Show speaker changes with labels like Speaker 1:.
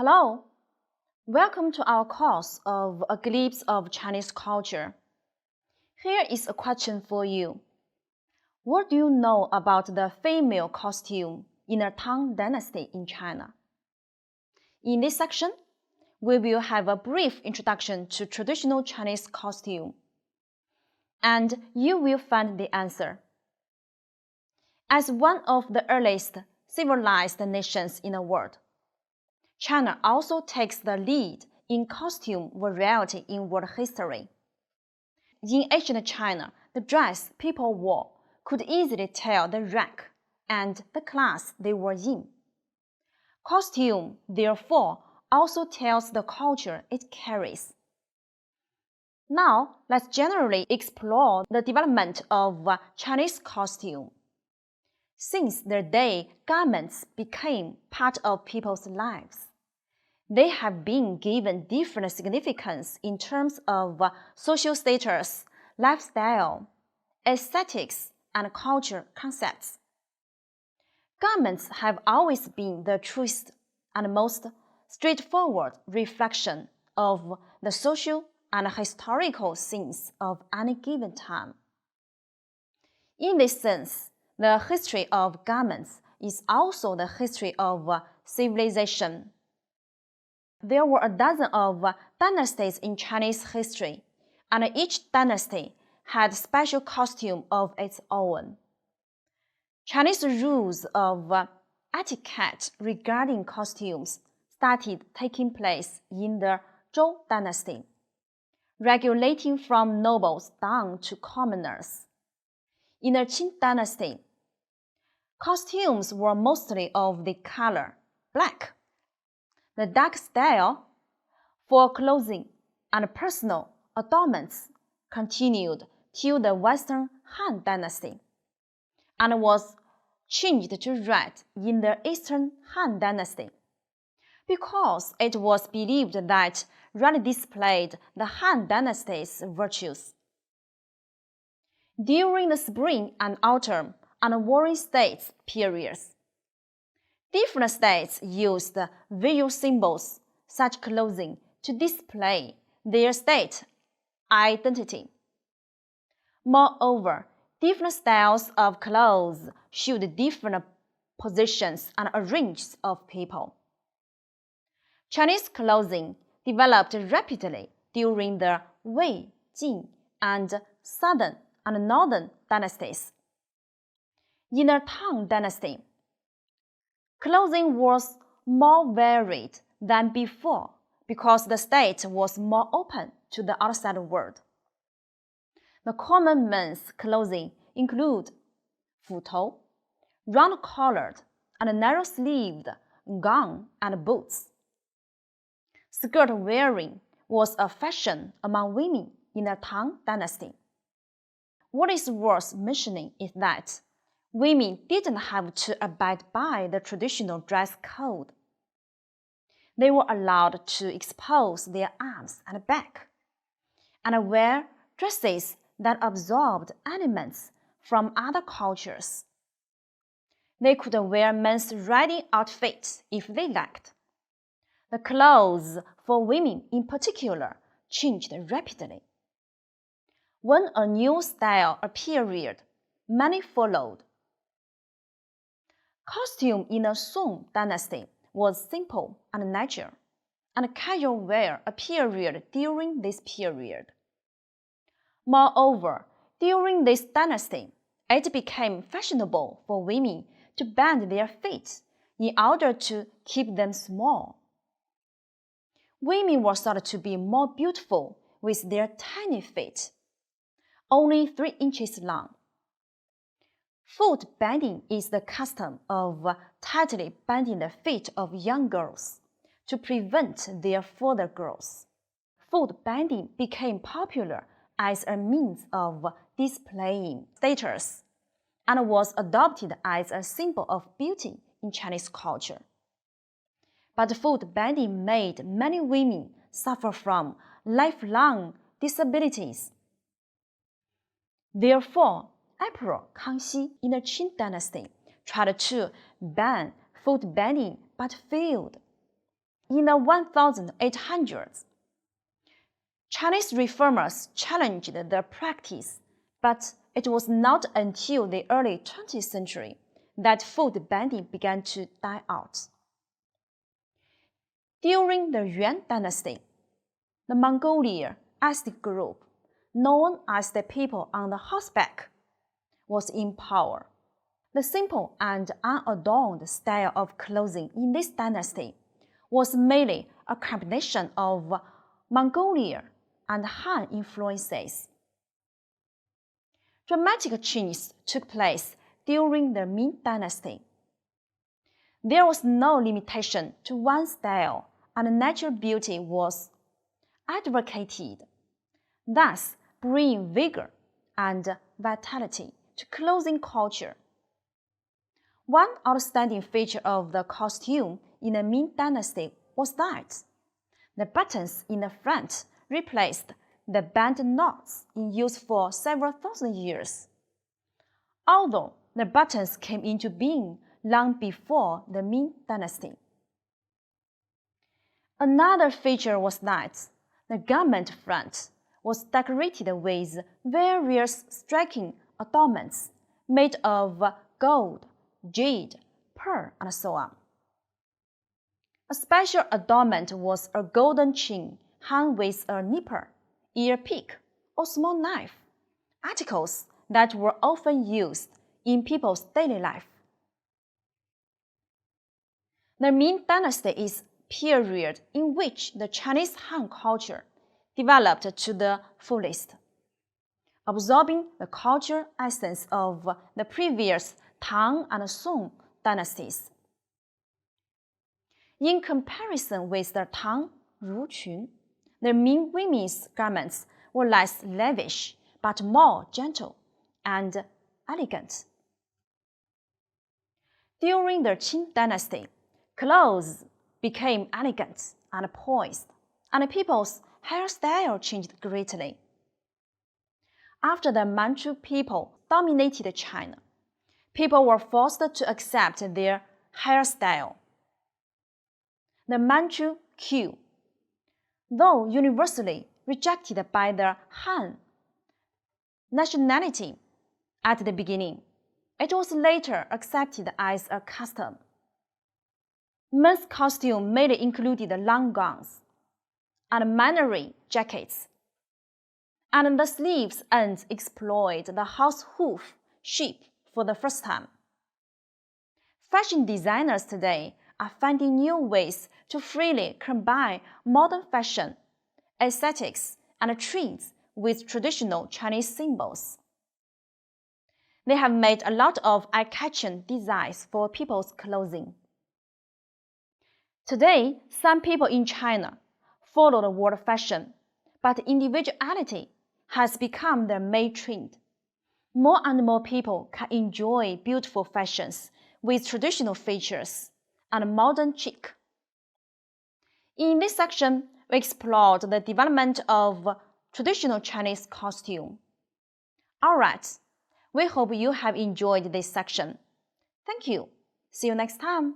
Speaker 1: Hello, welcome to our course of A Glimpse of Chinese Culture. Here is a question for you. What do you know about the female costume in the Tang Dynasty in China? In this section, we will have a brief introduction to traditional Chinese costume, and you will find the answer. As one of the earliest civilized nations in the world, China also takes the lead in costume variety in world history. In ancient China, the dress people wore could easily tell the rank and the class they were in. Costume, therefore, also tells the culture it carries. Now, let's generally explore the development of Chinese costume. Since their day, garments became part of people's lives. They have been given different significance in terms of social status, lifestyle, aesthetics, and culture concepts. Garments have always been the truest and most straightforward reflection of the social and historical scenes of any given time. In this sense, the history of garments is also the history of civilization. There were a dozen of dynasties in Chinese history, and each dynasty had special costume of its own. Chinese rules of etiquette regarding costumes started taking place in the Zhou dynasty, regulating from nobles down to commoners. In the Qin dynasty, costumes were mostly of the color black. The dark style for clothing and personal adornments continued till the Western Han Dynasty and was changed to red in the Eastern Han Dynasty because it was believed that red displayed the Han Dynasty's virtues. During the spring and autumn and warring states periods, different states used visual symbols, such clothing, to display their state identity. Moreover, different styles of clothes showed different positions and ranges of people. Chinese clothing developed rapidly during the Wei, Jin, and Southern and Northern dynasties. In the Tang Dynasty, clothing was more varied than before because the state was more open to the outside world. The common men's clothing include futou, round-collared and narrow-sleeved gown and boots. Skirt wearing was a fashion among women in the Tang Dynasty. What is worth mentioning is that women didn't have to abide by the traditional dress code. They were allowed to expose their arms and back, and wear dresses that absorbed elements from other cultures. They could wear men's riding outfits if they liked. The clothes for women in particular changed rapidly. When a new style appeared, many followed. Costume in the Song Dynasty was simple and natural, and casual wear appeared during this period. Moreover, during this dynasty, it became fashionable for women to bend their feet in order to keep them small. Women were thought to be more beautiful with their tiny feet, only 3 inches long. Foot bending is the custom of tightly bending the feet of young girls to prevent their further growth. Foot bending became popular as a means of displaying status and was adopted as a symbol of beauty in Chinese culture. But foot bending made many women suffer from lifelong disabilities. Therefore, Emperor Kangxi in the Qin dynasty tried to ban foot bending but failed. in the 1800s. Chinese reformers challenged the practice, but it was not until the early 20th century that food bending began to die out. During the Yuan dynasty, the Mongolian ethnic group, known as the people on the horseback, was in power. The simple and unadorned style of clothing in this dynasty was mainly a combination of Mongolian and Han influences. Dramatic changes took place during the Ming dynasty. There was no limitation to one style, and natural beauty was advocated, thus bringing vigor and vitality to clothing culture. One outstanding feature of the costume in the Ming dynasty was that the buttons in the front replaced the band knots in use for several thousand years. Although the buttons came into being long before the Ming dynasty. Another feature was that the garment front was decorated with various striking adornments made of gold, jade, pearl, and so on. A special adornment was a golden chain hung with a nipper, ear pick, or small knife, articles that were often used in people's daily life. The Ming dynasty is a period in which the Chinese Han culture developed to the fullest, absorbing the cultural essence of the previous Tang and Song dynasties. In comparison with the Tang Ruqun, the Ming women's garments were less lavish but more gentle and elegant. During the Qin dynasty, clothes became elegant and poised, and people's hairstyle changed greatly. After the Manchu people dominated China, people were forced to accept their hairstyle. The Manchu queue, though universally rejected by the Han nationality at the beginning, it was later accepted as a custom. Men's costume mainly included long gowns and mannery jackets, and the sleeves ends exploit the horse hoof shape for the first time. Fashion designers today are finding new ways to freely combine modern fashion, aesthetics, and trends with traditional Chinese symbols. They have made a lot of eye-catching designs for people's clothing. Today, some people in China follow the world fashion, but individuality has become their main trend. More and more people can enjoy beautiful fashions with traditional features and modern chic. In this section, we explored the development of traditional Chinese costume. Alright, we hope you have enjoyed this section. Thank you. See you next time.